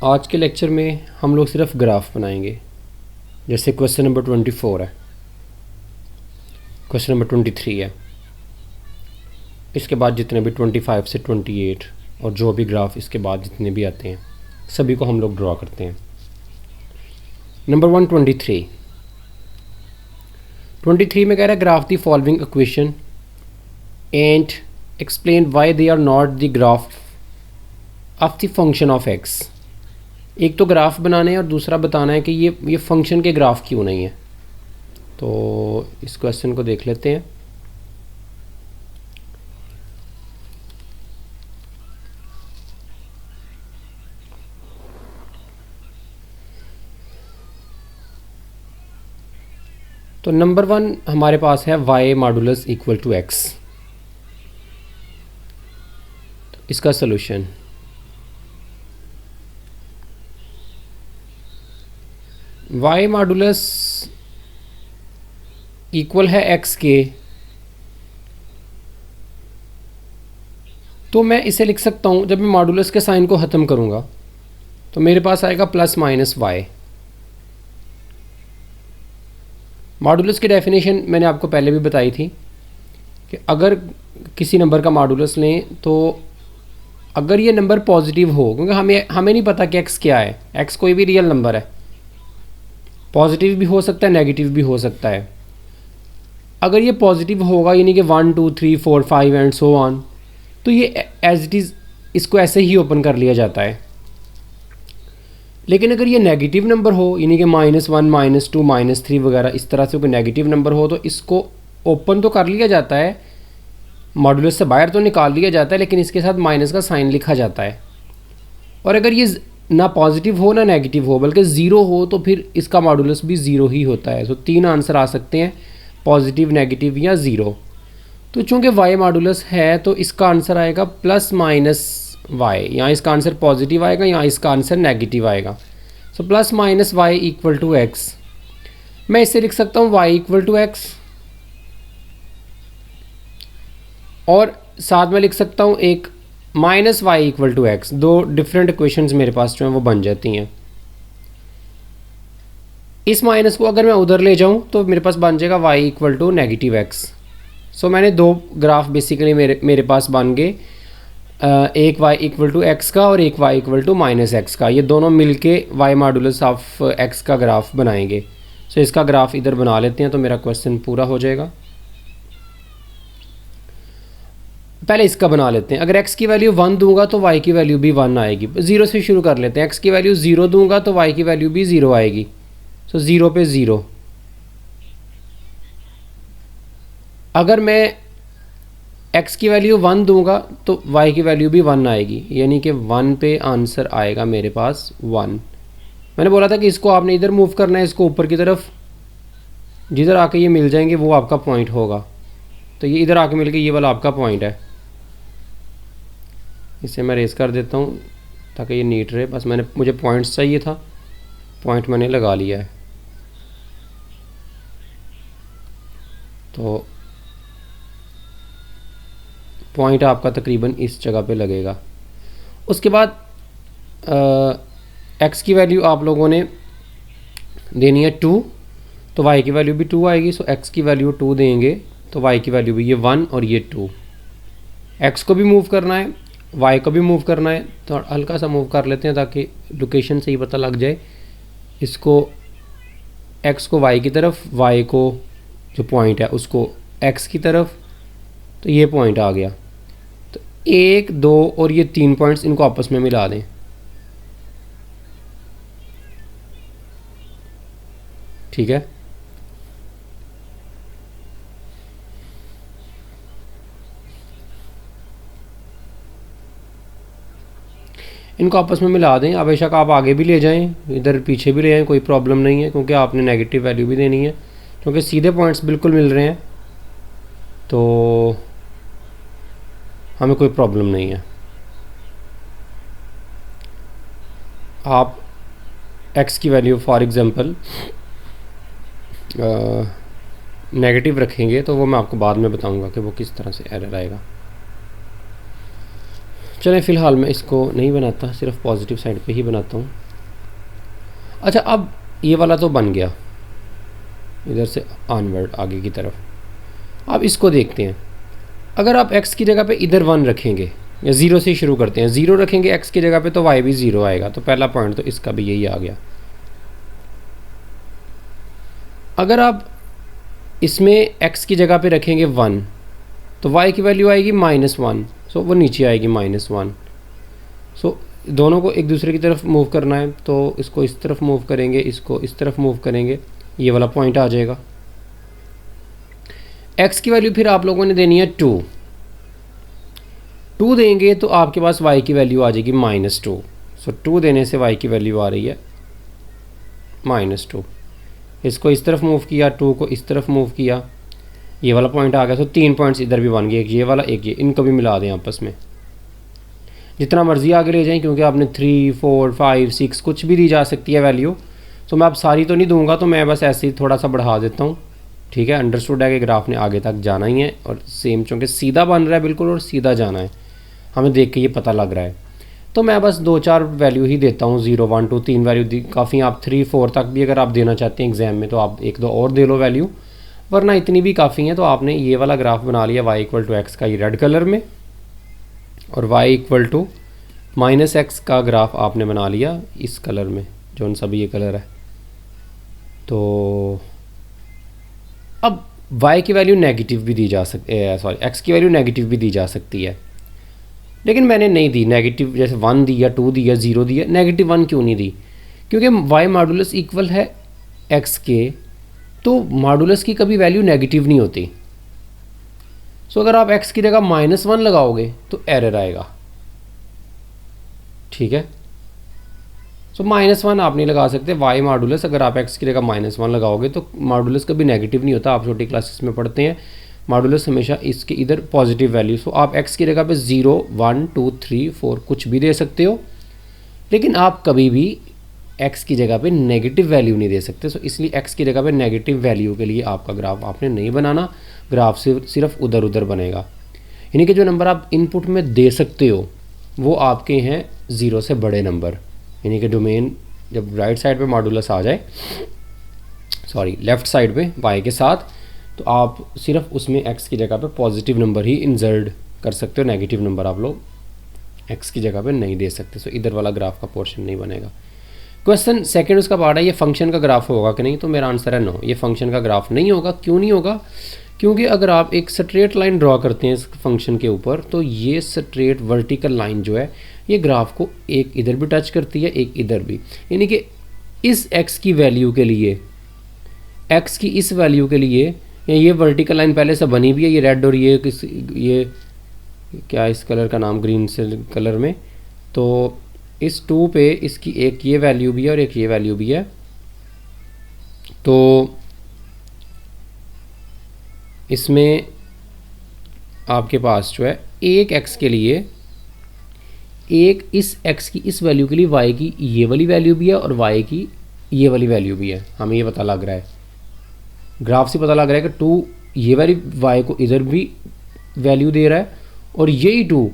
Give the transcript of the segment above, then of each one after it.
आज के लेक्चर में हम लोग सिर्फ ग्राफ बनाएंगे। जैसे क्वेश्चन नंबर 24 है, क्वेश्चन नंबर 23 है, इसके बाद जितने भी 25 से 28 और जो भी ग्राफ इसके बाद जितने भी आते हैं सभी को हम लोग ड्रॉ करते हैं। नंबर 123 में कह रहा है graph the following equation and explain why they are not the graph of the function of x. एक तो ग्राफ बनाना है और दूसरा बताना है कि ये फंक्शन के ग्राफ क्यों नहीं है। तो इस क्वेश्चन को देख लेते हैं। तो नंबर 1 हमारे पास है y modulus equal to x। तो इसका सलूशन y मॉडुलस इक्वल है x के, तो मैं इसे लिख सकता हूँ जब मैं मॉडुलस के साइन को ख़त्म करूँगा तो मेरे पास आएगा प्लस माइनस वाई। मॉडुलस की डेफिनेशन मैंने आपको पहले भी बताई थी कि अगर किसी नंबर का मॉडुलस लें तो अगर ये नंबर पॉजिटिव हो, क्योंकि हमें नहीं पता कि x क्या है, x कोई भी रियल नंबर है, पॉजिटिव भी हो सकता है नेगेटिव भी हो सकता है। अगर ये पॉजिटिव होगा यानी कि 1 2 3 4 5 एंड सो ऑन, तो ये एज इट इज़ इसको ऐसे ही ओपन कर लिया जाता है। लेकिन अगर ये नेगेटिव नंबर हो यानी कि -1 -2 -3 वगैरह इस तरह से कोई नेगेटिव नंबर हो तो इसको ओपन तो कर लिया जाता है, मॉडुलस से बाहर तो निकाल लिया जाता है, लेकिन इसके साथ माइनस का साइन लिखा जाता है। और अगर ये ना पॉजिटिव हो ना नेगेटिव हो बल्कि ज़ीरो हो तो फिर इसका मॉडुलस भी ज़ीरो ही होता है। तो 3 आंसर आ सकते हैं, पॉजिटिव, नेगेटिव या ज़ीरो। तो चूँकि y मॉडुलस है तो इसका आंसर आएगा प्लस माइनस वाई। यहाँ इसका आंसर पॉजिटिव आएगा, यहाँ इसका आंसर नेगेटिव आएगा। So plus minus y equal to x. मैं इसे लिख सकता हूँ y इक्वल टू एक्स और साथ में लिख सकता हूँ एक minus y equal to x. दो डिफरेंट इक्वेशंस मेरे पास जो हैं वो बन जाती हैं। इस माइनस को अगर मैं उधर ले जाऊँ तो मेरे पास बन जाएगा y equal to negative x. So मैंने दो ग्राफ बेसिकली मेरे पास बन गए, एक y इक्वल टू एक्स का और एक y equal to minus x का। ये दोनों मिलके y मॉडुलस ऑफ x का ग्राफ बनाएंगे। सो इसका ग्राफ इधर बना लेते हैं तो मेरा क्वेश्चन पूरा हो जाएगा। पहले इसका बना लेते हैं। अगर x की वैल्यू 1 दूंगा तो y की वैल्यू भी 1 आएगी। 0 से शुरू कर लेते हैं। x की वैल्यू 0 दूंगा तो y की वैल्यू भी 0 आएगी। सो 0 पे 0। अगर मैं x की वैल्यू 1 दूंगा तो y की वैल्यू भी 1 आएगी, यानी कि 1 पे आंसर आएगा मेरे पास 1। मैंने बोला था कि इसको आपने इधर मूव करना है, इसको ऊपर की तरफ। जिधर आके ये मिल जाएंगे वो आपका पॉइंट होगा। तो ये इधर आके मिल गए, ये वाला आपका पॉइंट है। इसे मैं रेस कर देता हूँ ताकि ये नीट रहे। बस मुझे पॉइंट्स चाहिए था, पॉइंट मैंने लगा लिया है। तो पॉइंट आपका तकरीबन इस जगह पे लगेगा। उसके बाद x की वैल्यू आप लोगों ने देनी है 2, तो y की वैल्यू भी 2 आएगी। सो x की वैल्यू 2 देंगे तो y की वैल्यू भी ये 1 और ये 2। x को भी मूव करना है, y को भी मूव करना है। तो हल्का सा मूव कर लेते हैं ताकि लोकेशन से ही पता लग जाए। इसको x को y की तरफ, y को जो पॉइंट है उसको x की तरफ। तो ये पॉइंट आ गया। तो 1 2 और ये 3 पॉइंट्स इनको आपस में मिला दें। ठीक है, इनको आपस में मिला दें। अब बेशक आप आगे भी ले जाएं, इधर पीछे भी ले जाएं, कोई प्रॉब्लम नहीं है, क्योंकि आपने नेगेटिव वैल्यू भी देनी है। क्योंकि सीधे पॉइंट्स बिल्कुल मिल रहे हैं तो हमें कोई प्रॉब्लम नहीं है। आप x की वैल्यू फॉर एग्ज़ाम्पल नेगेटिव रखेंगे तो वो मैं आपको बाद में बताऊंगा कि वो किस तरह से एरर आएगा। चलें फ़िलहाल मैं इसको नहीं बनाता, सिर्फ पॉजिटिव साइड पे ही बनाता हूँ। अच्छा, अब ये वाला तो बन गया इधर से ऑनवर्ड आगे की तरफ। अब इसको देखते हैं। अगर आप x की जगह पे इधर 1 रखेंगे या 0 से ही शुरू करते हैं, 0 रखेंगे x की जगह पे तो y भी 0 आएगा, तो पहला पॉइंट तो इसका भी यही आ गया। अगर आप इसमें x की जगह पे रखेंगे 1 तो y की वैल्यू आएगी -1, सो वो नीचे आएगी -1। सो दोनों को एक दूसरे की तरफ मूव करना है, तो इसको इस तरफ मूव करेंगे, इसको इस तरफ मूव करेंगे, ये वाला पॉइंट आ जाएगा। x की वैल्यू फिर आप लोगों ने देनी है 2 देंगे तो आपके पास y की वैल्यू आ जाएगी -2। सो 2 देने से y की वैल्यू आ रही है -2। इसको इस तरफ मूव किया, 2 को इस तरफ मूव किया, ये वाला पॉइंट आ गया। तो 3 पॉइंट्स इधर भी बन गए, एक ये वाला एक ये, इनको भी मिला दें आपस में, जितना मर्जी आगे ले जाएं, क्योंकि आपने 3, 4, 5, 6 कुछ भी दी जा सकती है वैल्यू। तो मैं अब सारी तो नहीं दूंगा, तो मैं बस ऐसे ही थोड़ा सा बढ़ा देता हूँ। ठीक है, अंडरस्टूड है कि ग्राफ ने आगे तक जाना ही है, और सेम चूँकि सीधा बन रहा है बिल्कुल और सीधा जाना है, हमें देख के ये पता लग रहा है। तो मैं बस 2-4 वैल्यू ही देता हूँ, 0, 1, 2, 3 वैल्यू काफ़ी। आप 3, 4 तक भी अगर आप देना चाहते हैं एग्ज़ाम में तो आप 1-2 और दे लो वैल्यू, वरना इतनी भी काफ़ी है। तो आपने ये वाला ग्राफ बना लिया y = x का, ये रेड कलर में, और y = -x का ग्राफ आपने बना लिया इस कलर में, जो उन सभी ये कलर है। तो अब y की वैल्यू नेगेटिव भी दी जा सकती है, सॉरी x की वैल्यू नेगेटिव भी दी जा सकती है, लेकिन मैंने नहीं दी नेगेटिव। जैसे 1 दिया, 2 दिया, 0 दिया, -1 क्यों नहीं दी? क्योंकि y मॉडुलस इक्वल है x के, तो मॉडुलस की कभी वैल्यू नेगेटिव नहीं होती। सो अगर आप x की जगह -1 लगाओगे तो एरर आएगा। ठीक है, सो -1 आप नहीं लगा सकते। y मॉडुलस अगर आप x की जगह -1 लगाओगे तो मॉडुलस कभी नेगेटिव नहीं होता। आप छोटी क्लासेस में पढ़ते हैं, मॉडुलस हमेशा इसके इधर पॉजिटिव वैल्यू। सो आप x की जगह पे 0, 1, 2, 3, 4 कुछ भी दे सकते हो, लेकिन आप कभी भी x की जगह पे नेगेटिव वैल्यू नहीं दे सकते। सो इसलिए x की जगह पे नेगेटिव वैल्यू के लिए आपका ग्राफ आपने नहीं बनाना, ग्राफ सिर्फ उधर उधर बनेगा। यानी कि जो नंबर आप इनपुट में दे सकते हो वो आपके हैं 0 से बड़े नंबर, यानी कि डोमेन जब राइट साइड पे मॉडुलस आ जाए, सॉरी लेफ़्ट साइड पे y के साथ, तो आप सिर्फ उसमें x की जगह पे पॉजिटिव नंबर ही इंसर्ट कर सकते हो, नेगेटिव नंबर आप लोग x की जगह पे नहीं दे सकते। सो इधर वाला ग्राफ का पोर्शन नहीं बनेगा। क्वेश्चन सेकंड उसका पार्ट है, ये फंक्शन का ग्राफ होगा कि नहीं? तो मेरा आंसर है नो, ये फंक्शन का ग्राफ नहीं होगा। क्यों नहीं होगा? क्योंकि अगर आप एक स्ट्रेट लाइन ड्रॉ करते हैं इस फंक्शन के ऊपर, तो ये स्ट्रेट वर्टिकल लाइन जो है ये ग्राफ को एक इधर भी टच करती है, एक इधर भी। यानी कि इस x की वैल्यू के लिए, x की इस वैल्यू के लिए, ये वर्टिकल लाइन पहले से बनी भी है, ये रेड और ये क्या इस कलर का नाम, ग्रीन से कलर में, तो इस 2 पे इसकी एक ये वैल्यू भी है और एक ये वैल्यू भी है। तो इसमें आपके पास जो है एक x के लिए, एक इस x की इस वैल्यू के लिए y की ये वाली वैल्यू भी है और y की ये वाली वैल्यू भी है। हमें ये पता लग रहा है, ग्राफ से पता लग रहा है कि 2 ये वाली y को इधर भी वैल्यू दे रहा है और यही 2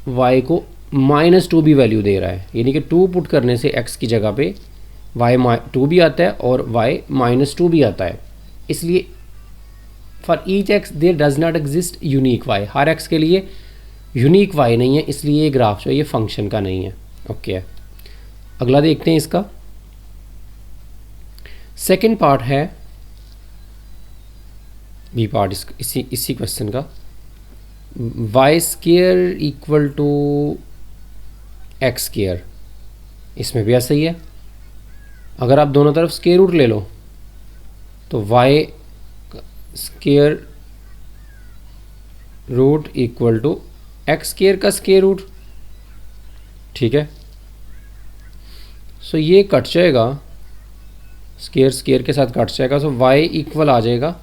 y को -2 भी वैल्यू दे रहा है। यानी कि 2 पुट करने से x की जगह पे y 2 भी आता है और y -2 भी आता है। इसलिए for each x there does not exist unique y, हर x के लिए यूनिक y नहीं है, इसलिए ये ग्राफ जो है ये फंक्शन का नहीं है। ओके, अगला देखते हैं इसका। सेकंड पार्ट है बी पार्ट इसी क्वेश्चन का, y² = x²। इसमें भी ऐसा ही है, अगर आप दोनों तरफ स्क्वायर रूट ले लो तो y² = x² का स्क्वायर रूट। ठीक है, सो ये कट जाएगा, स्क्वायर के साथ कट जाएगा। सो y इक्वल आ जाएगा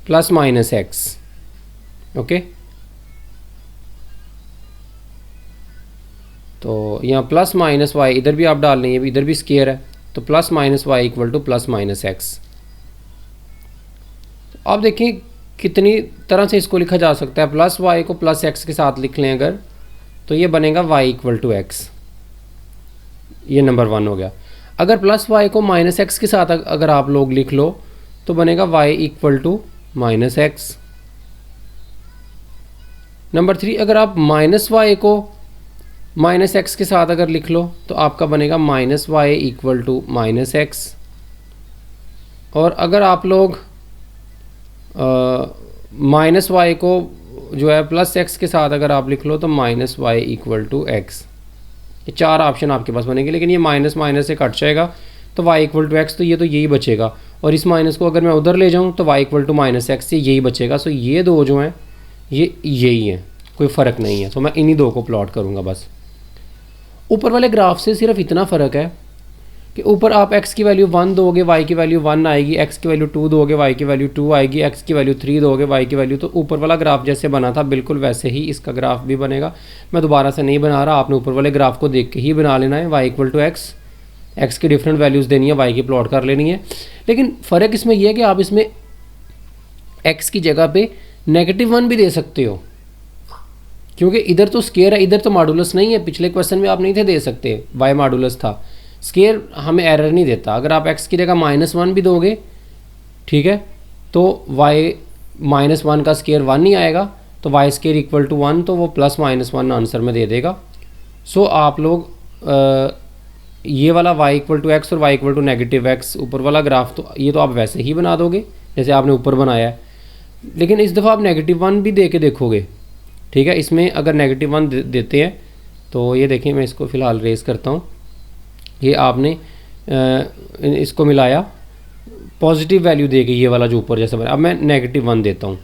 +-x। ओके, तो यहाँ +-y इधर भी आप डाल लेंगे, इधर भी स्क्वायर है, तो +-y = +-x। तो आप देखें कितनी तरह से इसको लिखा जा सकता है, प्लस वाई को प्लस एक्स के साथ लिख लें अगर, तो ये बनेगा वाई इक्वल टू एक्स, ये नंबर 1 हो गया। अगर प्लस वाई को माइनस एक्स के साथ अगर आप लोग लिख लो तो बनेगा y equal to minus x. Number 3, अगर आप माइनस वाई को माइनस एक्स के साथ अगर लिख लो तो आपका बनेगा minus y equal to minus x. और अगर आप लोग माइनस वाई को जो है प्लस एक्स के साथ अगर आप लिख लो तो minus y equal to x. ये 4 ऑप्शन आपके पास बनेंगे, लेकिन ये माइनस माइनस से कट जाएगा तो y इक्वल टू एक्स, तो ये तो यही बचेगा। और इस माइनस को अगर मैं उधर ले जाऊँ तो y equal to minus x से यही बचेगा। सो ये दो जो हैं ये यही हैं, कोई फ़र्क नहीं है। तो मैं इन्हीं दो को प्लॉट करूँगा बस। ऊपर वाले ग्राफ से सिर्फ इतना फ़र्क है कि ऊपर आप x की वैल्यू 1 दोगे, y की वैल्यू 1 आएगी, x की वैल्यू 2 दोगे, y की वैल्यू 2 आएगी, x की वैल्यू 3 दोगे, y की वैल्यू, तो ऊपर वाला ग्राफ जैसे बना था बिल्कुल वैसे ही इसका ग्राफ भी बनेगा। मैं दोबारा से नहीं बना रहा, आपने ऊपर वाले ग्राफ को देख के ही बना लेना है। y equal to x, x की डिफरेंट वैल्यूज़ देनी है, y की प्लॉट कर लेनी है। लेकिन फ़र्क इसमें यह है कि आप इसमें x की जगह पे -1 भी दे सकते हो, क्योंकि इधर तो स्केयर है, इधर तो मॉडुलस नहीं है। पिछले क्वेश्चन में आप नहीं थे दे सकते, y मॉडुलस था। स्केयर हमें एरर नहीं देता। अगर आप x की जगह -1 भी दोगे, ठीक है, तो y -1 का स्केयर 1 नहीं आएगा, तो y स्केयर इक्वल टू 1, तो वो +-1 आंसर में दे देगा। सो आप लोग ये वाला y इक्वल टू एक्स और y इक्वल टू -x ऊपर वाला ग्राफ, तो ये तो आप वैसे ही बना दोगे जैसे आपने ऊपर बनाया है। लेकिन इस दफ़ा आप -1 भी दे के देखोगे, ठीक है। इसमें अगर -1 देते हैं तो ये देखिए, मैं इसको फ़िलहाल रेस करता हूँ। ये आपने इसको मिलाया पॉजिटिव वैल्यू दे के, ये वाला जो ऊपर जैसे बना। अब मैं -1 देता हूँ,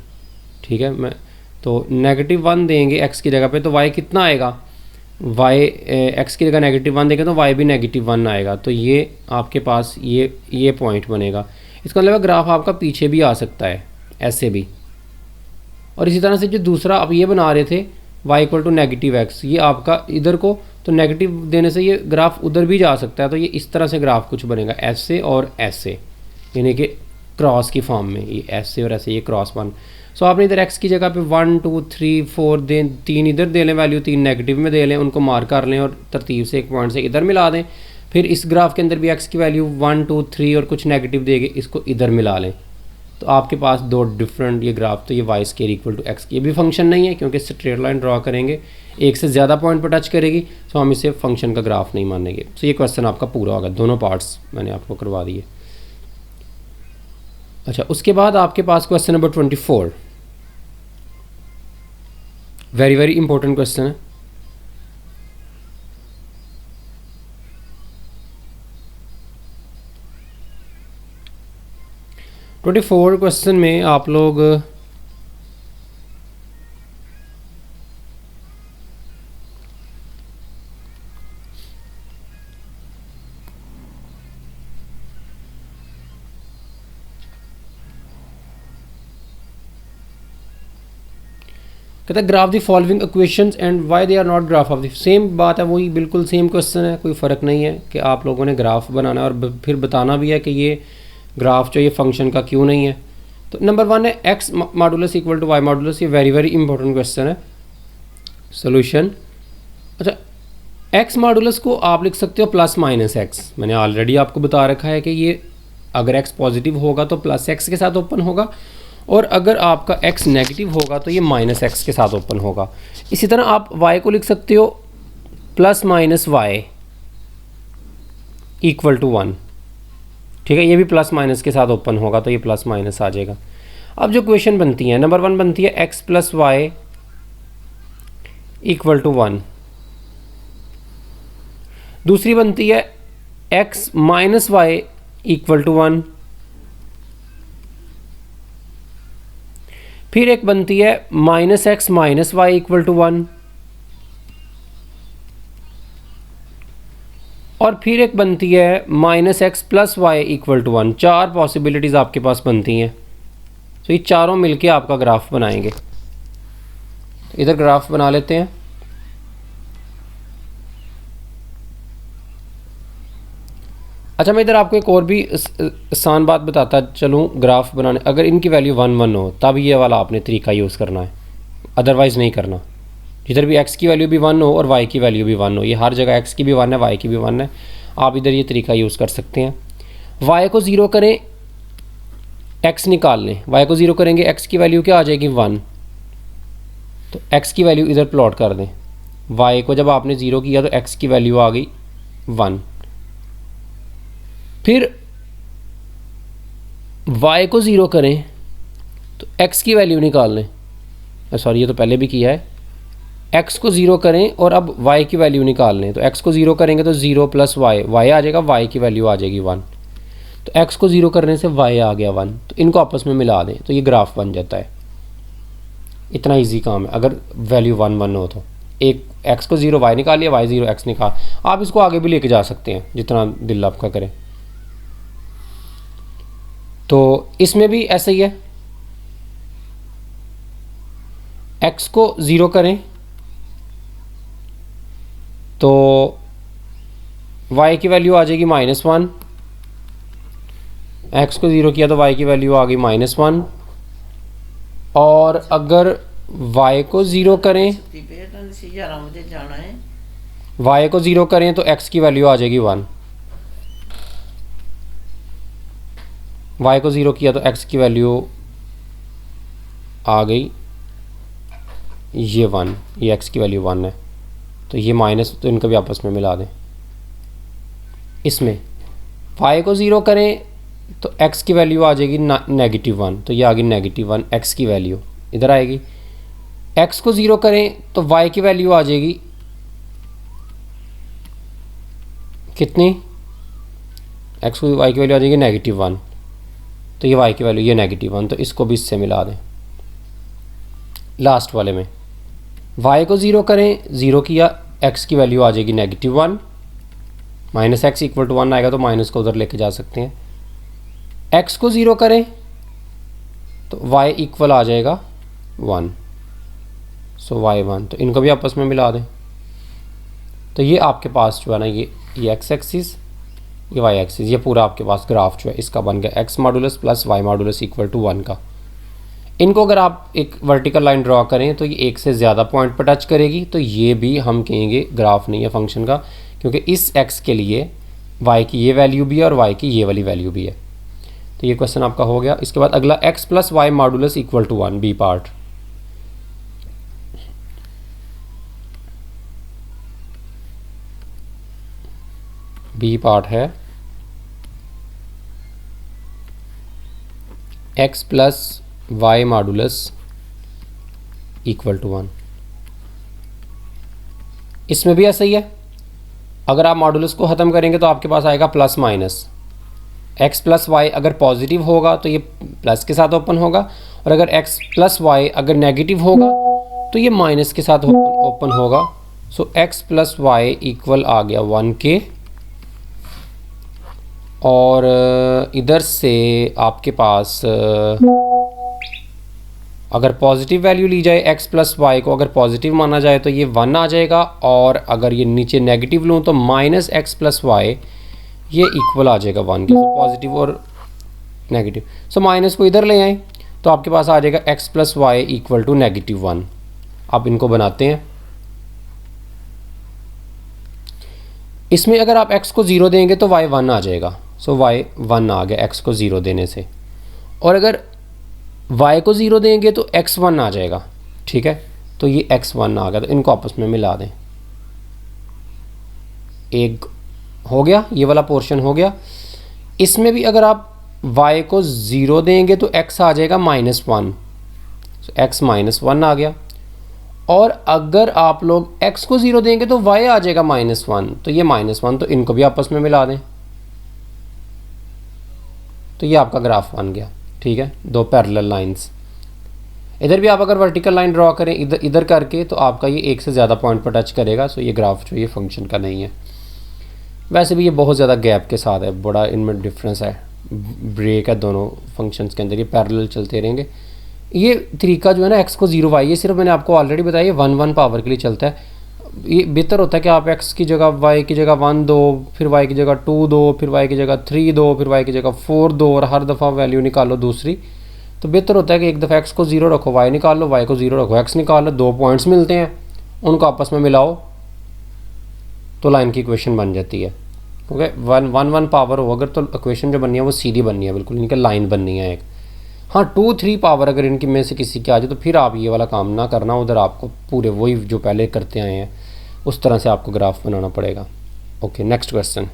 ठीक है। मैं तो -1 देंगे x की जगह पे, तो y कितना आएगा, y x की जगह -1 देंगे तो y भी -1 आएगा। तो ये आपके पास ये पॉइंट बनेगा। इसका मतलब ग्राफ आपका पीछे भी आ सकता है ऐसे भी। और इसी तरह से जो दूसरा आप ये बना रहे थे y इक्वल टू -x, ये आपका इधर को तो नेगेटिव देने से ये ग्राफ उधर भी जा सकता है। तो ये इस तरह से ग्राफ कुछ बनेगा, ऐसे और ऐसे, यानी कि क्रॉस की फॉर्म में, ये ऐसे और ऐसे, ये क्रॉस 1। सो आपने इधर x की जगह पे 1 2 3 4 दें, 3 इधर दे लें वैल्यू, 3 नेगेटिव में दे लें, उनको मार्क कर लें और तरतीब से एक पॉइंट से इधर मिला दें। फिर इस ग्राफ के अंदर भी x की वैल्यू 1 2 3 और कुछ नेगेटिव देंगे, इसको इधर मिला लें, तो आपके पास दो डिफरेंट ये ग्राफ। तो ये y square equal to x, ये भी फंक्शन नहीं है क्योंकि स्ट्रेट लाइन ड्रॉ करेंगे, एक से ज़्यादा पॉइंट पर टच करेगी, तो हम इसे फंक्शन का ग्राफ नहीं मानेंगे। तो ये क्वेश्चन आपका पूरा होगा, दोनों पार्ट्स मैंने आपको करवा दिए। अच्छा, उसके बाद आपके पास question number 24, very very important question है। ट्वेंटी 24 क्वेश्चन में आप लोग कहता है graph the following equations and why they are not graph of the, same बात है, वही बिल्कुल सेम क्वेश्चन है, कोई फ़र्क नहीं है कि आप लोगों ने ग्राफ बनाना है और फिर बताना भी है कि ये ग्राफ जो ये फंक्शन का क्यों नहीं है। तो नंबर 1 है x modulus equal to y modulus, ये वेरी वेरी इंपॉर्टेंट क्वेश्चन है। सोल्यूशन, अच्छा एक्स मॉडुलस को आप लिख सकते हो +-x, मैंने ऑलरेडी आपको बता रखा है कि ये अगर एक्स पॉजिटिव होगा तो +x के साथ ओपन होगा, और अगर आपका x नेगेटिव होगा तो ये -x के साथ ओपन होगा। इसी तरह आप y को लिख सकते हो +-y इक्वल टू 1, ठीक है, ये भी +- के साथ ओपन होगा, तो ये +- आ जाएगा। अब जो क्वेश्चन बनती है, नंबर 1 बनती है x + y इक्वल टू 1, दूसरी बनती है x - y इक्वल टू 1, फिर एक बनती है -x - y इक्वल टू 1, और फिर एक बनती है -x + y equal to 1। 4 possibilities आपके पास बनती हैं। तो ये चारों मिलके आपका ग्राफ बनाएंगे। इधर ग्राफ बना लेते हैं। अच्छा, मैं इधर आपको एक और भी आसान बात बताता चलूँ ग्राफ बनाने। अगर इनकी वैल्यू 1 1 हो तब ये वाला आपने तरीका यूज़ करना है, अदरवाइज़ नहीं करना। जिधर भी x की वैल्यू भी 1 हो और y की वैल्यू भी 1 हो, ये हर जगह x की भी 1 है, y की भी 1 है, आप इधर ये तरीका यूज़ कर सकते हैं। y को 0 करें, x निकाल लें। y को 0 करेंगे, x की वैल्यू क्या आ जाएगी 1, तो x की वैल्यू इधर प्लॉट कर दें। y को जब आपने 0 किया तो x की वैल्यू आ गई 1। फिर y को 0 करें तो x की वैल्यू निकाल लें। सॉरी, ये तो पहले भी किया है। x को 0 करें और अब y की वैल्यू निकाल लें। तो x को 0 करेंगे तो 0 प्लस y आ जाएगा, y की वैल्यू आ जाएगी 1। तो x को 0 करने से y आ गया 1, तो इनको आपस में मिला दें तो ये ग्राफ बन जाता है। इतना इजी काम है। अगर वैल्यू 1 1 हो तो एक x को 0 y निकाल लिया, y 0 x निकाल। आप इसको आगे भी लेके जा सकते हैं जितना दिल आपका करे। तो इसमें भी ऐसा ही है, x को 0 करें तो y की वैल्यू आ जाएगी -1। x को 0 किया तो y की वैल्यू आ गई -1। और अगर y को 0 करें, y को 0 करें तो x की वैल्यू आ जाएगी 1। y को 0 किया तो x की वैल्यू आ गई ये 1, ये x की वैल्यू 1 है, तो ये माइनस, तो इनको भी आपस में मिला दें। इसमें y को 0 करें तो x की वैल्यू आ जाएगी -1, तो ये आ गई -1 x की वैल्यू इधर आएगी। x को 0 करें तो y की वैल्यू आ जाएगी कितनी, x को y की वैल्यू आ जाएगी -1, तो ये y की वैल्यू ये -1, तो इसको भी इससे मिला दें। लास्ट वाले में y को 0 करें, 0 किया, x की वैल्यू आ जाएगी -1, -x = 1 आएगा तो माइनस को उधर लेके जा सकते हैं। x को 0 करें तो y इक्वल आ जाएगा 1, सो y 1, तो इनको भी आपस में मिला दें। तो ये आपके पास जो है ना, ये x एक्सिस, ये y एक्सिस, ये पूरा आपके पास ग्राफ जो है इसका बन गया x modulus plus y modulus = 1 का। इनको अगर आप एक वर्टिकल लाइन ड्रॉ करें तो ये एक से ज़्यादा पॉइंट पर टच करेगी, तो ये भी हम कहेंगे ग्राफ नहीं है फंक्शन का, क्योंकि इस x के लिए y की ये वैल्यू भी है और y की ये वाली वैल्यू भी है। तो ये क्वेश्चन आपका हो गया। इसके बाद अगला x plus y modulus = 1, B part. B part है x प्लस y मॉडुलस = 1। इसमें भी ऐसा ही है। अगर आप मॉडुलस को ख़त्म करेंगे तो आपके पास आएगा plus minus. x plus y अगर पॉजिटिव होगा तो ये प्लस के साथ ओपन होगा, और अगर x प्लस वाई अगर नेगेटिव होगा तो ये माइनस के साथ ओपन होगा। सो x प्लस वाई इक्वल आ गया 1 के, और इधर से आपके पास अगर पॉजिटिव वैल्यू ली जाए x प्लस वाई को, अगर पॉजिटिव माना जाए तो ये 1 आ जाएगा, और अगर ये नीचे नेगेटिव लूँ तो माइनस एक्स प्लस वाई ये इक्वल आ जाएगा 1 के। सो पॉजिटिव और नेगेटिव, सो माइनस को इधर ले आए तो आपके पास आ जाएगा x plus y equal to -1। आप इनको बनाते हैं। इसमें अगर आप x को 0 देंगे तो y 1 आ जाएगा। सो y 1 आ गया x को 0 देने से, और अगर y को 0 देंगे तो x 1 आ जाएगा। ठीक है, तो ये x 1 आ गया, तो इनको आपस में मिला दें। एक हो गया, ये वाला पोर्शन हो गया। इसमें भी अगर आप y को 0 देंगे तो x आ जाएगा -1, x -1 आ गया, और अगर आप लोग x को 0 देंगे तो y आ जाएगा -1, तो ये -1, तो इनको भी आपस में मिला दें। तो ये आपका ग्राफ बन गया। ठीक है, दो पैरेलल लाइंस। इधर भी आप अगर वर्टिकल लाइन ड्रॉ करें इधर करके तो आपका ये एक से ज़्यादा पॉइंट पर टच करेगा। सो ये ग्राफ जो ये फंक्शन का नहीं है। वैसे भी ये बहुत ज़्यादा गैप के साथ है, बड़ा इनमें डिफरेंस है, ब्रेक है दोनों फंक्शंस के अंदर, ये पैरेलल चलते रहेंगे। ये तरीका जो है ना x को 0 y, ये सिर्फ मैंने आपको ऑलरेडी बताया 1 1 पावर के लिए चलता है। ये बेहतर होता है कि आप x की जगह y की जगह 1 दो, फिर y की जगह 2 दो, फिर y की जगह 3 दो, फिर y की जगह 4 दो और हर दफ़ा वैल्यू निकालो दूसरी। तो बेहतर होता है कि एक दफ़ा x को 0 रखो, y निकाल लो, y को 0 रखो, x निकाल लो, 2 पॉइंट्स मिलते हैं, उनको आपस में मिलाओ तो लाइन की इक्वेशन बन जाती है। ओके, वन पावर हो अगर तो इक्वेशन जो बननी है वो सीधी बननी है, बिल्कुल इनके लाइन बननी है एक। हाँ 2 3 पावर अगर इनकी में से किसी की आ जाए तो फिर आप ये वाला काम ना करना, उधर आपको पूरे वही जो पहले करते आए हैं उस तरह से आपको ग्राफ बनाना पड़ेगा। Okay, next question.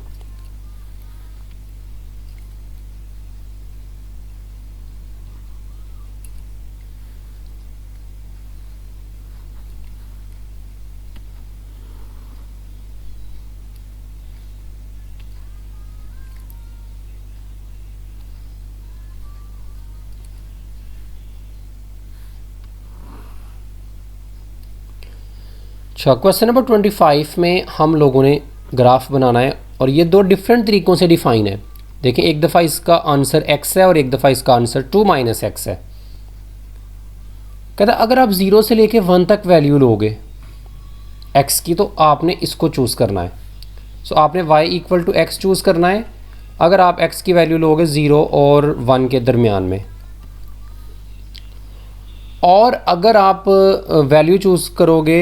अच्छा, क्वेश्चन नंबर 25 में हम लोगों ने ग्राफ बनाना है और ये दो डिफरेंट तरीक़ों से डिफ़ाइन है। देखिए, एक दफ़ा इसका आंसर x है और एक दफ़ा इसका आंसर 2 - x है। कहता अगर आप 0 से लेके 1 तक वैल्यू लोगे x की तो आपने इसको चूज़ करना है। सो आपने y = x चूज़ करना है अगर आप x की वैल्यू लोगे 0 और 1 के दरमियान में, और अगर आप वैल्यू चूज़ करोगे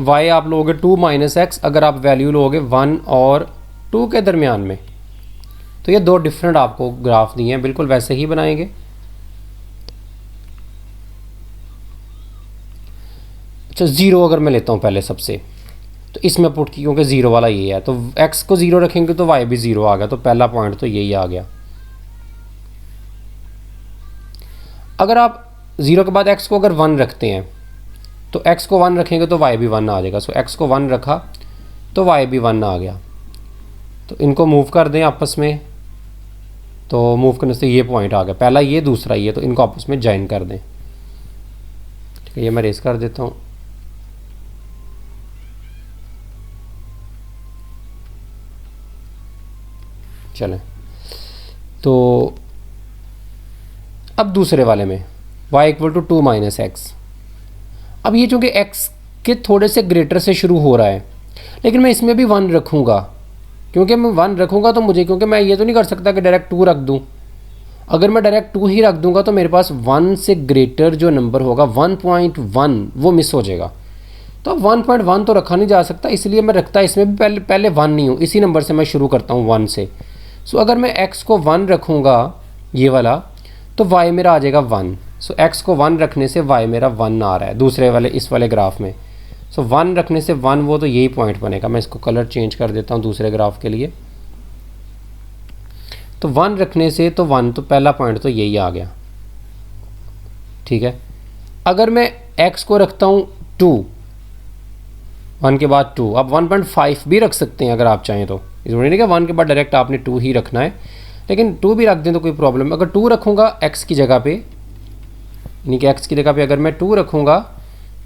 y आप लोगे 2 - x, अगर आप वैल्यू लोगे 1 और 2 के दरमियान में। तो ये दो डिफरेंट आपको ग्राफ दिए हैं, बिल्कुल वैसे ही बनाएंगे। अच्छा, 0 अगर मैं लेता हूँ पहले सबसे, तो इसमें पुट की क्योंकि 0 वाला ये है तो x को 0 रखेंगे तो y भी 0 आ गया, तो पहला पॉइंट तो यही आ गया। अगर आप 0 के बाद x को अगर 1 रखते हैं तो x को 1 रखेंगे तो y भी 1 आ जाएगा। सो x को 1 रखा तो y भी 1 आ गया। तो इनको मूव कर दें आपस में, तो मूव करने से ये पॉइंट आ गया, पहला ये दूसरा ये, तो इनको आपस में ज्वाइन कर दें। ठीक है, ये मैं रेस कर देता हूँ। चलें, तो अब दूसरे वाले में y = 2 - x। अब ये चूँकि x के थोड़े से ग्रेटर से शुरू हो रहा है, लेकिन मैं इसमें भी 1 रखूँगा, क्योंकि मैं 1 रखूँगा तो मुझे, क्योंकि मैं ये तो नहीं कर सकता कि डायरेक्ट 2 रख दूँ। अगर मैं डायरेक्ट 2 ही रख दूँगा तो मेरे पास 1 से ग्रेटर जो नंबर होगा 1.1 वो मिस हो जाएगा। तो अब 1.1 तो रखा नहीं जा सकता, इसलिए मैं रखता इसमें भी पहले 1 नहीं हूँ, इसी नंबर से मैं शुरू करता हूँ 1 से। सो अगर मैं x को 1 रखूँगा ये वाला, तो y मेरा आ जाएगा 1। सो x को 1 रखने से y मेरा 1 आ रहा है दूसरे वाले इस वाले ग्राफ में। सो 1 रखने से 1 वो तो यही पॉइंट बनेगा। मैं इसको कलर चेंज कर देता हूँ दूसरे ग्राफ के लिए। तो 1 रखने से तो 1 तो पहला पॉइंट तो यही आ गया। ठीक है, अगर मैं x को रखता हूँ 2, 1 के बाद 2, आप 1.5 भी रख सकते हैं अगर आप चाहें तो, ज़रूरी नहीं कि 1 के बाद डायरेक्ट आपने 2 ही रखना है, लेकिन 2 भी रख दें तो कोई प्रॉब्लम। अगर 2 रखूँगा x की जगह पे, यानी कि x की जगह पे अगर मैं 2 रखूँगा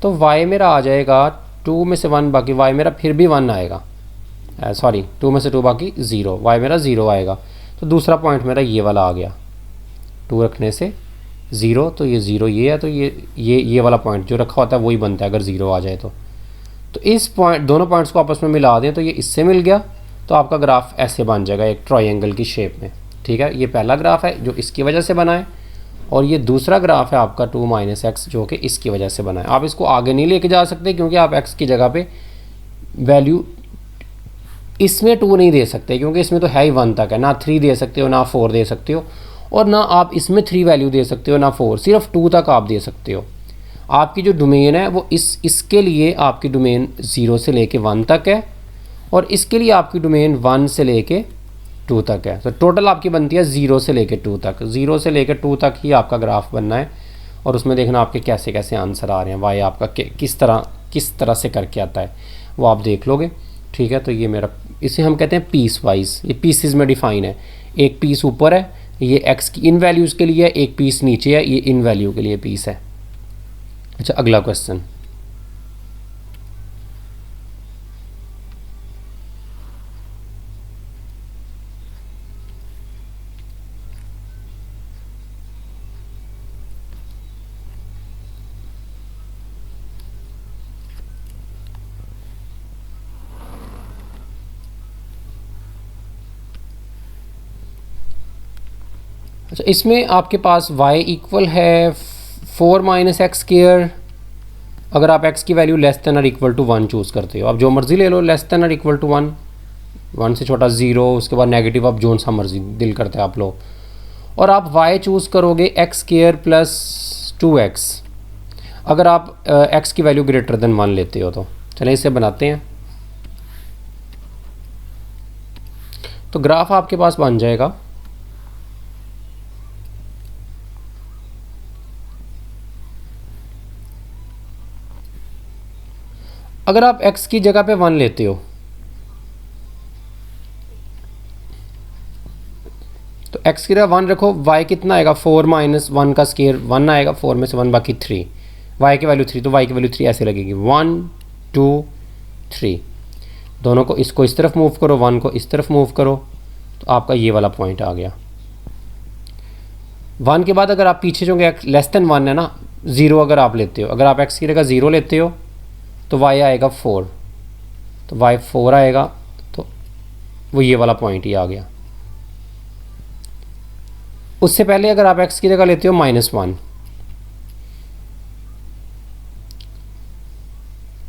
तो y मेरा आ जाएगा 2 में से 1, बाकी y मेरा फिर भी 1 आएगा। सॉरी 2 में से 2 बाकी 0, y मेरा 0 आएगा। तो दूसरा पॉइंट मेरा ये वाला आ गया, 2 रखने से 0, तो ये 0 ये है, तो ये वाला पॉइंट जो रखा होता है वही बनता है अगर 0 आ जाए तो। तो इस पॉइंट दोनों पॉइंट्स को आपस में मिला दें तो ये इससे मिल गया, तो आपका ग्राफ ऐसे बन जाएगा एक ट्रायंगल की शेप में। ठीक है, ये पहला ग्राफ है जो इसकी वजह से बना है, और ये दूसरा ग्राफ है आपका 2 - x जो कि इसकी वजह से बना है। आप इसको आगे नहीं लेके जा सकते क्योंकि आप x की जगह पे वैल्यू इसमें 2 नहीं दे सकते, क्योंकि इसमें तो है ही 1 तक है, ना 3 दे सकते हो, ना 4 दे सकते हो, और ना आप इसमें 3 वैल्यू दे सकते हो, ना 4, सिर्फ 2 तक आप दे सकते हो। आपकी जो डोमेन है वो इसके लिए आपकी डोमेन 0 से लेके 1 तक है, और इसके लिए आपकी डोमेन 1 से लेके 2 तक है। तो टोटल आपकी बनती है 0 से लेके 2 तक। 0 से लेके 2 तक ही आपका ग्राफ बनना है, और उसमें देखना आपके कैसे कैसे आंसर आ रहे हैं, वाई आपका किस तरह से करके आता है वो आप देख लोगे। ठीक है, तो ये मेरा, इसे हम कहते हैं पीस वाइज, ये पीसेस में डिफाइन है। एक पीस ऊपर है, ये एक्स की इन वैल्यूज़ के लिए है, एक पीस नीचे है, ये इन वैल्यू के लिए पीस है। अच्छा, अगला क्वेश्चन। अच्छा, इसमें आपके पास y इक्वल है 4 माइनस एक्स स्क्वायर। अगर आप x की वैल्यू लेस देन और इक्वल टू 1 चूज़ करते हो, आप जो मर्ज़ी ले लो, लेस देन और इक्वल टू 1, 1 से छोटा 0, उसके बाद नेगेटिव, आप जो सा मर्ज़ी दिल करते हैं आप लो। और आप y चूज़ करोगे एक्स स्क्वायर प्लस 2x, अगर आप x की वैल्यू ग्रेटर देन 1 लेते हो तो। चलें इसे बनाते हैं। तो ग्राफ आपके पास बन जाएगा अगर आप x की जगह पे 1 लेते हो तो x की जगह 1 रखो, y कितना आएगा 4 माइनस 1 का स्क्वायर 1 आएगा, 4 में से 1 बाकी 3, y की वैल्यू 3, तो y की वैल्यू 3 ऐसे लगेगी 1 2 3। दोनों को, इसको इस तरफ मूव करो, 1 को इस तरफ मूव करो, तो आपका ये वाला पॉइंट आ गया। 1 के बाद अगर आप पीछे जो लेस देन 1 है ना, 0 अगर आप लेते हो, अगर आप x की जगह 0 लेते हो तो y आएगा 4, तो y 4 आएगा, तो वो ये वाला पॉइंट ही आ गया। उससे पहले अगर आप x की जगह लेते हो -1,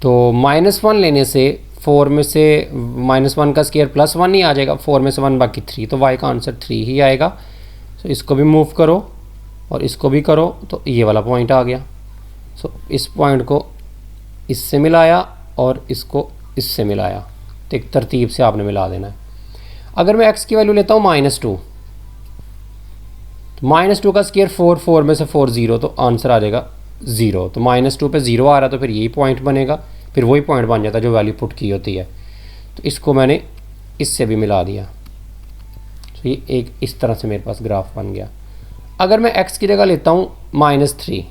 तो -1 लेने से 4 में से -1 का स्क्वायर +1 ही आ जाएगा, 4 में से 1 बाकी 3, तो y का आंसर 3 ही आएगा। सो इसको भी मूव करो और इसको भी करो, तो ये वाला पॉइंट आ गया। सो इस पॉइंट को इससे मिलाया और इसको इससे मिलाया, तो एक तरतीब से आपने मिला देना है। अगर मैं x की वैल्यू लेता हूँ -2, तो -2 का स्क्वायर 4, 4 में से 4 0, तो आंसर आ जाएगा 0। तो -2 पे 0 आ रहा है, तो फिर यही पॉइंट बनेगा, फिर वही पॉइंट बन जाता है जो वैल्यू पुट की होती है। तो इसको मैंने इससे भी मिला दिया, तो ये एक इस तरह से मेरे पास ग्राफ बन गया। अगर मैं x की जगह लेता हूँ -3,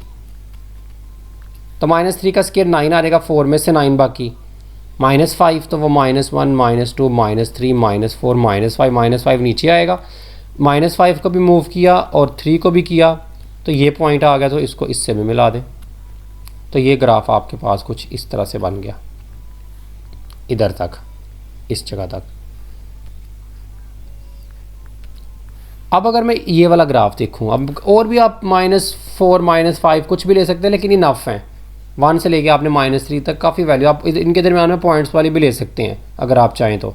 तो -3 का स्क्वायर 9 आ जाएगा, 4 में से 9 बाकी, -5, तो वो -1 -2 -3 -4 -5 -5 नीचे आएगा, -5 को भी मूव किया और 3 को भी किया, तो ये पॉइंट आ गया, तो इसको इससे भी मिला दें। तो ये ग्राफ आपके पास कुछ इस तरह से बन गया, इधर तक, इस जगह तक। अब अगर मैं ये वाला ग्राफ देखूं, अब और भी आप -4 -5 कुछ भी ले सकते हैं, लेकिन इनफ हैं। 1 से लेके आपने -3 तक काफ़ी वैल्यू, आप इनके दरमियान में पॉइंट्स वाली भी ले सकते हैं अगर आप चाहें तो,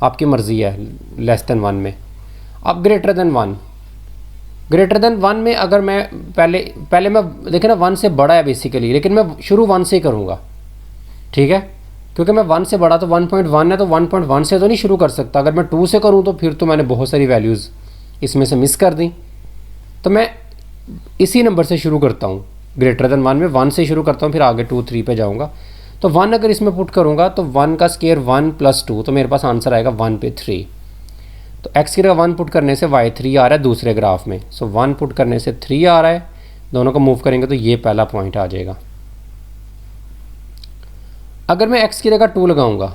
आपकी मर्ज़ी है। लेस देन 1 में, अब ग्रेटर देन 1, ग्रेटर देन 1 में अगर मैं पहले मैं देखें ना, 1 से बड़ा है बेसिकली, लेकिन मैं शुरू 1 से करूँगा, ठीक है, क्योंकि मैं 1 से बड़ा, तो 1.1 है, तो 1.1 से तो नहीं शुरू कर सकता। अगर मैं 2 से करूँ तो फिर तो मैंने बहुत सारी वैल्यूज़ इसमें से मिस कर दी, तो मैं इसी नंबर से शुरू करता हूँ। ग्रेटर देन 1 में 1 से शुरू करता हूँ, फिर आगे 2 3 पे जाऊँगा। तो 1 अगर इसमें पुट करूँगा तो 1 का स्क्वायर 1 + 2, तो मेरे पास आंसर आएगा 1 पे 3। तो x की जगह 1 पुट करने से y 3 आ रहा है दूसरे ग्राफ में, सो 1 पुट करने से 3 आ रहा है, दोनों को मूव करेंगे तो ये पहला पॉइंट आ जाएगा। अगर मैं x की जगह 2 लगाऊंगा,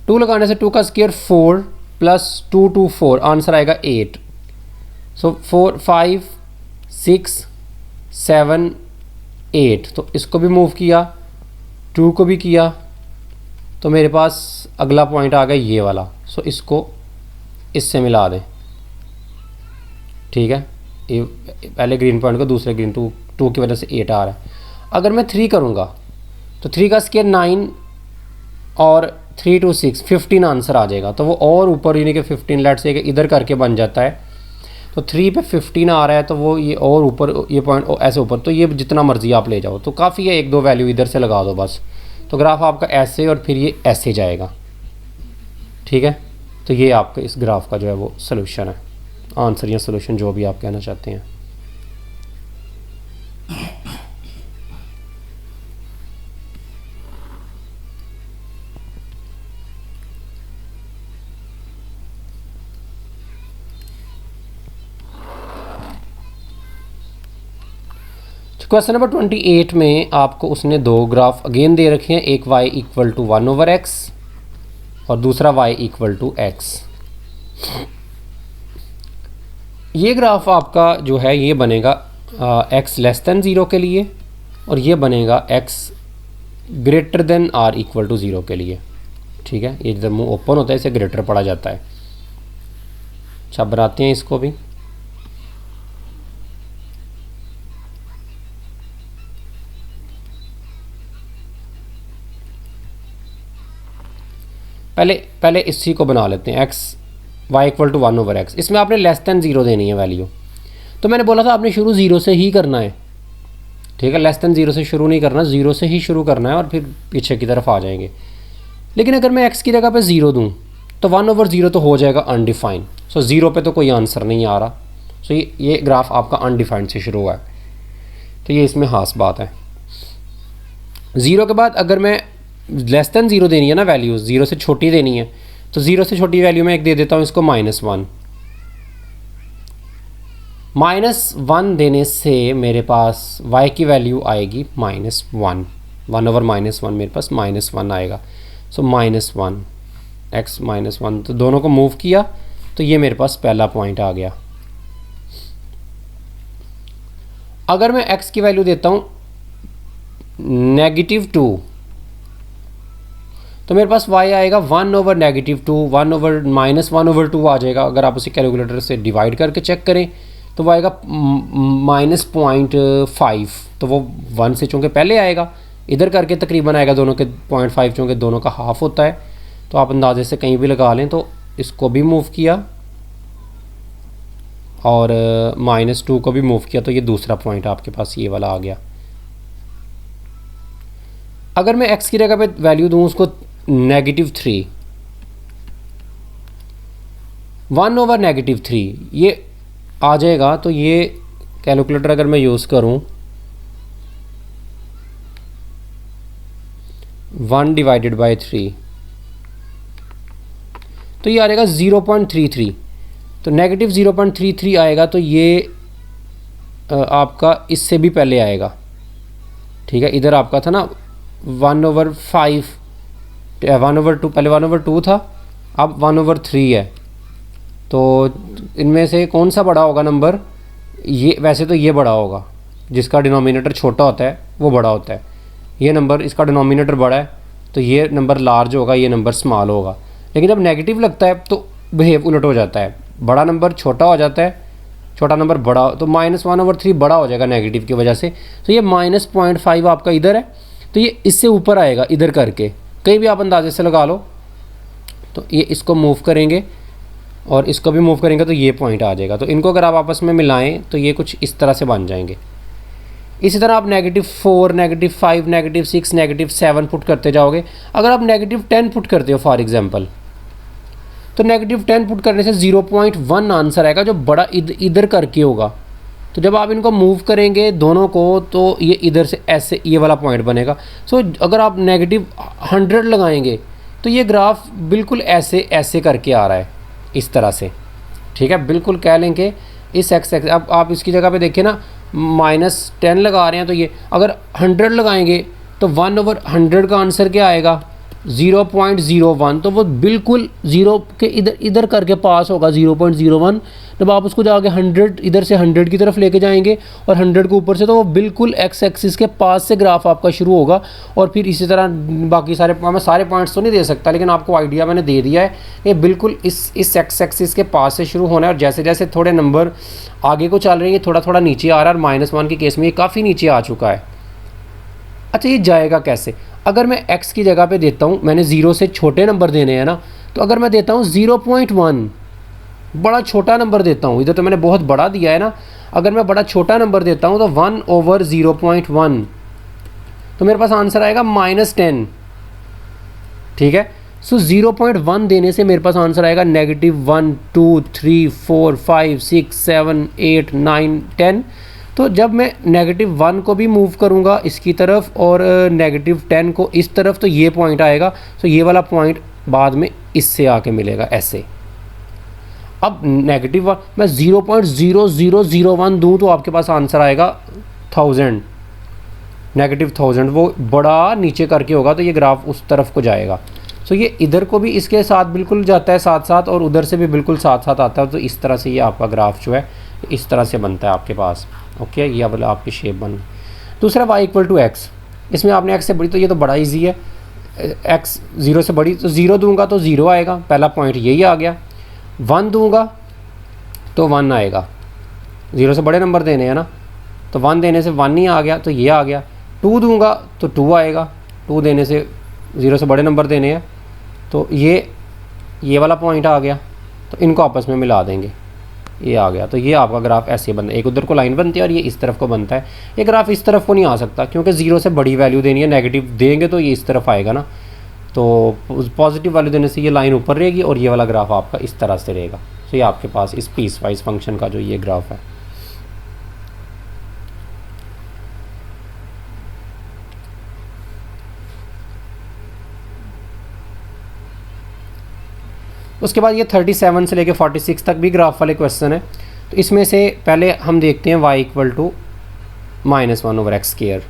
2 लगाने से 2 का स्क्वायर 4 + 2 2 4, आंसर आएगा 8। सो 4 5 6 7 8, तो इसको भी मूव किया, 2 को भी किया, तो मेरे पास अगला पॉइंट आ गया ये वाला। सो इसको इससे मिला दें, ठीक है, ये पहले ग्रीन पॉइंट को दूसरे ग्रीन 2 की वजह से 8 आ रहा है। अगर मैं 3 करूँगा तो 3 का स्क्वायर 9 और 3 2 6 15 आंसर आ जाएगा, तो वो और ऊपर यानी कि 15 लेट से इधर करके बन जाता है, तो 3 पे 15 आ रहा है, तो वो ये और ऊपर, ये पॉइंट ऐसे ऊपर, तो ये जितना मर्जी आप ले जाओ, तो काफ़ी है, 1 2 वैल्यू इधर से लगा दो बस, तो ग्राफ आपका ऐसे और फिर ये ऐसे जाएगा, ठीक है। तो ये आपका इस ग्राफ का जो है वो सलूशन है, आंसर या सलूशन जो भी आप कहना चाहते हैं। क्वेश्चन नंबर 28 में आपको उसने 2 ग्राफ अगेन दे रखे हैं, एक y = 1/x और दूसरा y = x। ये ग्राफ आपका जो है ये बनेगा x < 0 के लिए, और ये बनेगा x > r = 0 के लिए, ठीक है। ये जब मुँह ओपन होता है इसे ग्रेटर पढ़ा जाता है। अच्छा, बनाते हैं इसको भी। पहले इसी को बना लेते हैं, x Y equal to 1/x। इसमें आपने लेस दैन 0 देनी है वैल्यू। तो मैंने बोला था आपने शुरू 0 से ही करना है, ठीक है, लेस दैन 0 से शुरू नहीं करना, 0 से ही शुरू करना है और फिर पीछे की तरफ आ जाएंगे। लेकिन अगर मैं x की जगह पे 0 दूँ तो 1/0 तो हो जाएगा अनडिफाइंड। सो 0 पे तो कोई आंसर नहीं आ रहा। सो ये ग्राफ आपका अनडिफाइंड से शुरू हुआ है, तो ये इसमें खास बात है। 0 के बाद अगर मैं लेस दैन 0 देनी है ना वैल्यू, 0 से छोटी देनी है, तो 0 से छोटी वैल्यू में एक दे देता हूँ इसको -1। -1 देने से मेरे पास y की वैल्यू आएगी -1, 1/-1 मेरे पास -1 आएगा। सो -1 x -1, तो दोनों को मूव किया तो ये मेरे पास पहला पॉइंट आ गया। अगर मैं x की वैल्यू देता हूँ -2, तो मेरे पास y आएगा 1/-2, 1/-1/2 आ जाएगा। अगर आप उसे कैलकुलेटर से डिवाइड करके चेक करें तो वो आएगा -0.5, तो वो 1 से चूँकि पहले आएगा, इधर करके तकरीबन आएगा दोनों के 0.5, चूँकि दोनों का हाफ होता है, तो आप अंदाजे से कहीं भी लगा लें। तो इसको भी मूव किया और -2 को भी मूव किया, तो ये दूसरा पॉइंट आपके पास ये वाला आ गया। अगर मैं x की जगह पे वैल्यू दूँ उसको -3, 1/-3 ये आ जाएगा। तो ये कैलकुलेटर अगर मैं यूज़ करूँ 1/3, तो ये आ जाएगा 0.33। तो -0.33 आएगा, तो ये आपका इससे भी पहले आएगा, ठीक है। इधर आपका था ना 1/5, 1/2, पहले 1/2 था, अब 1/3 है। तो इनमें से कौन सा बड़ा होगा नंबर? ये वैसे तो ये बड़ा होगा, जिसका डिनोमिनेटर छोटा होता है वो बड़ा होता है। ये नंबर, इसका डिनोमिनेटर बड़ा है तो ये नंबर लार्ज होगा, ये नंबर स्मॉल होगा। लेकिन जब नेगेटिव लगता है तो बिहेव उलट हो जाता है, बड़ा नंबर छोटा हो जाता है, छोटा नंबर बड़ा, तो -1/3 बड़ा हो जाएगा नेगेटिव की वजह से। तो ये -0.5 आपका इधर है, तो ये इससे ऊपर आएगा इधर करके, कहीं भी आप अंदाजे से लगा लो। तो ये इसको मूव करेंगे और इसको भी मूव करेंगे तो ये पॉइंट आ जाएगा। तो इनको अगर आप आपस में मिलाएं तो ये कुछ इस तरह से बन जाएंगे। इसी तरह आप -4, -5, -6, -7 पुट करते जाओगे। अगर आप -10 पुट करते हो फॉर एग्जांपल, तो -10 पुट करने से 0.1 आंसर आएगा, जो बड़ा इधर करके होगा। तो जब आप इनको मूव करेंगे दोनों को, तो ये इधर से ऐसे ये वाला पॉइंट बनेगा। सो अगर आप -100 लगाएंगे तो ये ग्राफ बिल्कुल ऐसे ऐसे करके आ रहा है, इस तरह से, ठीक है। बिल्कुल कह लें कि इस एक्स एक्स, अब आप इसकी जगह पे देखिए ना -10 लगा रहे हैं, तो ये अगर 100 लगाएंगे तो 1/100 का आंसर क्या आएगा? 0.01। तो वो बिल्कुल 0 के इधर करके पास होगा, 0.01। जब आप उसको जाके 100 इधर से 100 की तरफ लेके जाएंगे और 100 के ऊपर से, तो वो बिल्कुल एक्स एक्सिस के पास से ग्राफ आपका शुरू होगा। और फिर इसी तरह बाकी सारे, मैं सारे पॉइंट्स तो नहीं दे सकता, लेकिन आपको आइडिया मैंने दे दिया है। ये बिल्कुल इस एक्स एक्सिस के पास से शुरू होना है, और जैसे जैसे थोड़े नंबर आगे को चल रहे हैं थोड़ा थोड़ा नीचे आ रहा है, और -1 के केस में ये काफ़ी नीचे आ चुका है। अच्छा, ये जाएगा कैसे? अगर मैं x की जगह पे देता हूँ, मैंने 0 से छोटे नंबर देने हैं ना, तो अगर मैं देता हूँ 0.1, बड़ा छोटा नंबर देता हूँ, इधर तो मैंने बहुत बड़ा दिया है ना, अगर मैं बड़ा छोटा नंबर देता हूँ तो 1/0.1, तो मेरे पास आंसर आएगा -10, ठीक है। सो 0.1 देने से मेरे पास आंसर आएगा -1, 2, 3, 4, 5, 6, 7, 8, 9, 10। तो जब मैं -1 को भी मूव करूंगा इसकी तरफ और -10 को इस तरफ, तो ये पॉइंट आएगा। तो ये वाला पॉइंट बाद में इससे आके मिलेगा ऐसे। अब -1 मैं 0.0001 दूं तो आपके पास आंसर आएगा 1000, -1000। वो बड़ा नीचे करके होगा, तो ये ग्राफ उस तरफ को जाएगा। तो ये इधर को भी इसके साथ बिल्कुल जाता है साथ साथ, और उधर से भी बिल्कुल साथ साथ आता है। तो इस तरह से ये आपका ग्राफ जो है इस तरह से बनता है आपके पास। ओके, ये अब आपकी शेप बन। दूसरा y = x, इसमें आपने x से बड़ी, तो ये तो बड़ा इजी है, x 0 से बड़ी, तो 0 दूंगा तो 0 आएगा, पहला पॉइंट यही आ गया। 1 दूंगा तो 1 आएगा, 0 से बड़े नंबर देने हैं ना, तो 1 देने से 1 ही आ गया, तो ये आ गया। 2 दूंगा तो 2 आएगा, 2 देने से 0 से बड़े नंबर देने हैं, तो ये वाला पॉइंट आ गया, तो इनको आपस में मिला देंगे, ये आ गया। तो ये आपका ग्राफ ऐसे बनता है, एक उधर को लाइन बनती है और ये इस तरफ को बनता है। ये ग्राफ इस तरफ को नहीं आ सकता क्योंकि 0 से बड़ी वैल्यू देनी है, नेगेटिव देंगे तो ये इस तरफ आएगा ना, तो पॉजिटिव वैल्यू देने से ये लाइन ऊपर रहेगी और ये वाला ग्राफ आपका इस तरह से रहेगा। तो ये आपके पास इस पीस वाइज फंक्शन का जो ये ग्राफ है। उसके बाद ये 37 से लेके 46 तक भी ग्राफ वाले क्वेश्चन है। तो इसमें से पहले हम देखते हैं y equal to -1/x²।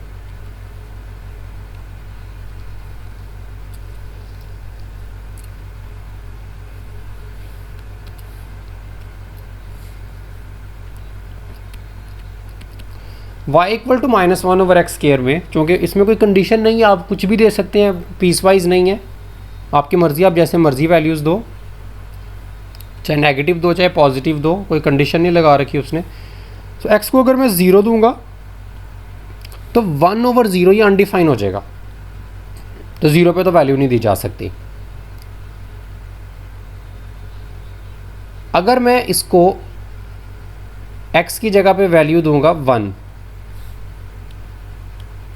y equal to -1/x² में क्योंकि इसमें कोई कंडीशन नहीं है, आप कुछ भी दे सकते हैं, पीस वाइज नहीं है, आपकी मर्ज़ी, आप जैसे मर्ज़ी वैल्यूज़ दो, चाहे नेगेटिव दो चाहे पॉजिटिव दो, कोई कंडीशन नहीं लगा रखी उसने। तो x को अगर मैं 0 दूंगा तो 1/0 ये अनडिफाइन हो जाएगा, तो 0 पे तो वैल्यू नहीं दी जा सकती। अगर मैं इसको x की जगह पे वैल्यू दूंगा 1,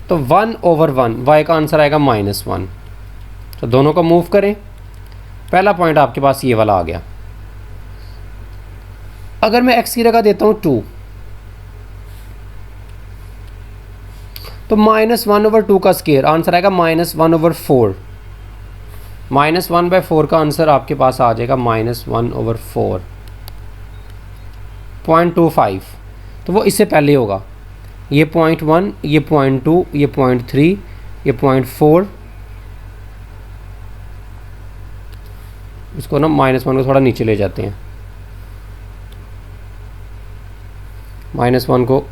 तो 1/1 y का आंसर आएगा -1। तो दोनों को मूव करें, पहला पॉइंट आपके पास ये वाला आ गया। अगर मैं x की जगह देता हूँ 2, तो -1/2 का स्क्वायर आंसर आएगा -1/4। -1/4 का आंसर आपके पास आ जाएगा -1/4, 0.25। तो वो इससे पहले होगा, ये 0.1, ये 0.2, ये 0.3, ये 0.4। इसको ना -1 को थोड़ा नीचे ले जाते हैं, -1 को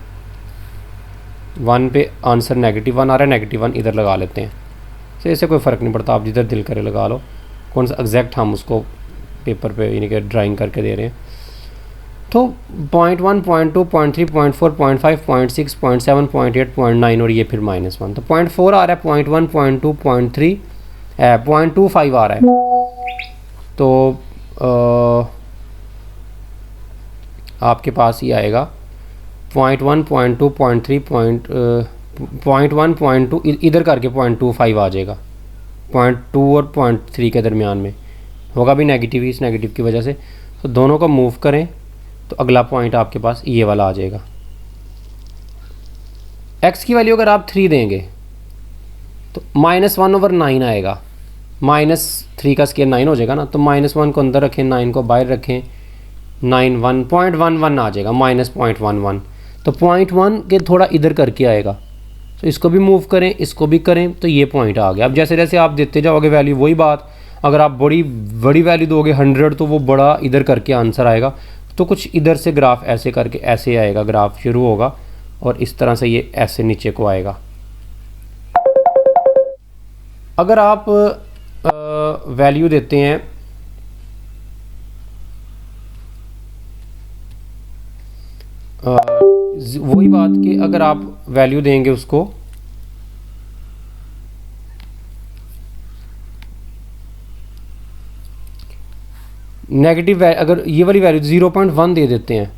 1 पे आंसर -1 आ रहा है, -1 इधर लगा लेते हैं। तो इससे कोई फ़र्क नहीं पड़ता, आप जिधर दिल करे लगा लो, कौन सा एग्जैक्ट हम उसको पेपर पे यानी कि ड्राइंग करके दे रहे हैं। तो 0.1, 0.2, 0.3, 0.4, 0.5, 0.6, 0.7, 0.8, 0.9 और ये फिर -1। तो 0.4 आ रहा है, 0.1, 0.2, 0.3, 0.25 आ रहा है। तो आपके पास ही आएगा 0.1, 0.2, 0.3, 0.1, 0.2 इधर करके 0.25 आ जाएगा, 0.2 और 0.3 के दरमियान में होगा भी नेगेटिव ही, इस नेगेटिव की वजह से। तो दोनों को मूव करें तो अगला पॉइंट आपके पास ये वाला आ जाएगा। x की वैल्यू अगर आप 3 देंगे तो -1/9 आएगा, -3 का स्क्वायर 9 हो जाएगा ना, तो -1 को अंदर रखें, 9 को बाहर रखें, 9 1.11 आ जाएगा, -0.11। तो 0.1 के थोड़ा इधर करके आएगा, तो इसको भी मूव करें, इसको भी करें, तो ये पॉइंट आ गया। अब जैसे जैसे आप देते जाओगे वैल्यू, वही बात, अगर आप बड़ी वैल्यू दोगे 100 तो वो बड़ा इधर करके आंसर आएगा। तो कुछ इधर से ग्राफ ऐसे करके ऐसे आएगा, ग्राफ शुरू होगा और इस तरह से ये ऐसे नीचे को आएगा। अगर आप वैल्यू देते हैं वही बात कि अगर आप वैल्यू देंगे उसको नेगेटिव, अगर ये वाली वैल्यू 0.1 दे देते हैं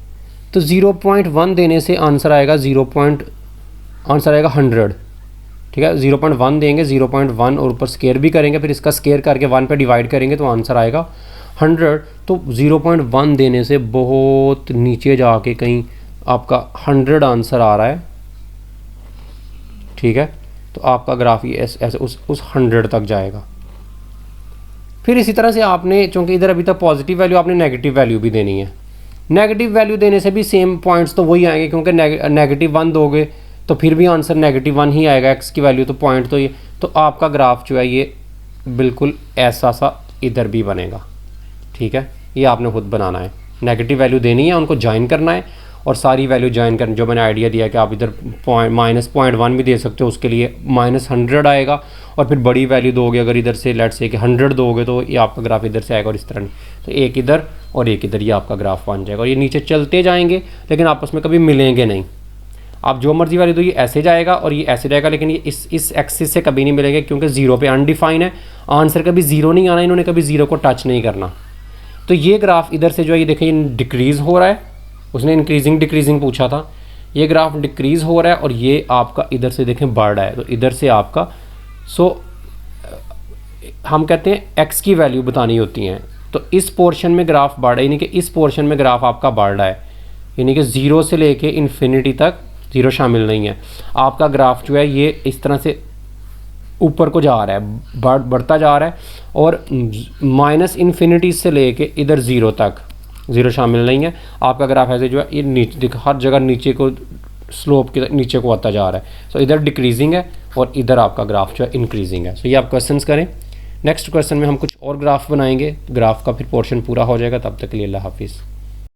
तो 0.1 देने से आंसर आएगा आंसर आएगा 100। ठीक है, 0.1 देंगे, 0.1 और ऊपर स्केयर भी करेंगे, फिर इसका स्केयर करके 1 पे डिवाइड करेंगे तो आंसर आएगा 100। तो 0.1 देने से बहुत नीचे जाके कहीं आपका 100 आंसर आ रहा है। ठीक है, तो आपका ग्राफ ये ऐसे उस 100 तक जाएगा। फिर इसी तरह से आपने, चूँकि इधर अभी तक पॉजिटिव वैल्यू, आपने नेगेटिव वैल्यू भी देनी है। नेगेटिव वैल्यू देने से भी सेम पॉइंट्स तो वही आएंगे, क्योंकि -1 दोगे तो फिर भी आंसर -1 ही आएगा, x की वैल्यू तो पॉइंट तो ये, तो आपका ग्राफ जो है ये बिल्कुल ऐसा सा इधर भी बनेगा। ठीक है, ये आपने खुद बनाना है, नेगेटिव वैल्यू देनी है, उनको ज्वाइन करना है और सारी वैल्यू ज्वाइन करनी। जो मैंने आइडिया दिया कि आप इधर -0.1 भी दे सकते हो, उसके लिए -100 आएगा, और फिर बड़ी वैल्यू दोगे अगर इधर से लेट्स से कि 100 दोगे तो ये आपका ग्राफ इधर से आएगा और इस तरह नहीं, तो एक इधर और एक इधर, ये आपका ग्राफ बन जाएगा। और ये नीचे चलते जाएंगे लेकिन आपस में कभी मिलेंगे नहीं। आप जो मर्जी वैल्यू दो, ये ऐसे जाएगा और ये ऐसे जाएगा, लेकिन ये इस एक्सिस से कभी नहीं मिलेंगे, क्योंकि 0 पे अनडिफाइन है। आंसर कभी ज़ीरो नहीं आना, इन्होंने कभी ज़ीरो को टच नहीं करना। तो ये ग्राफ इधर से जो है ये देखें ये डिक्रीज़ हो रहा है, उसने इंक्रीजिंग डिक्रीजिंग पूछा था, ये ग्राफ डिक्रीज़ हो रहा है और ये आपका इधर से देखें बढ़ रहा है। तो इधर से आपका हम कहते हैं एक्स की वैल्यू बतानी होती हैं, तो इस पोर्शन में ग्राफ बढ़ रहा है, यानी कि इस पोर्शन में ग्राफ आपका बढ़ रहा है, यानी कि ज़ीरो से लेके इन्फिनिटी तक, ज़ीरो शामिल नहीं है, आपका ग्राफ जो है ये इस तरह से ऊपर को जा रहा है, बढ़ता जा रहा है, और माइनस इन्फिनिटी से लेके इधर ज़ीरो तक, ज़ीरो शामिल नहीं है, आपका ग्राफ ऐसे जो है ये नीचे हर जगह नीचे को स्लोप के नीचे को आता जा रहा है। सो इधर डिक्रीजिंग है और इधर आपका ग्राफ जो है इंक्रीजिंग है। सो ये आप क्वेश्चंस करें। नेक्स्ट क्वेश्चन में हम कुछ और ग्राफ बनाएंगे, ग्राफ का फिर पोर्शन पूरा हो जाएगा। तब तक के लिए अल्लाह हाफिज़।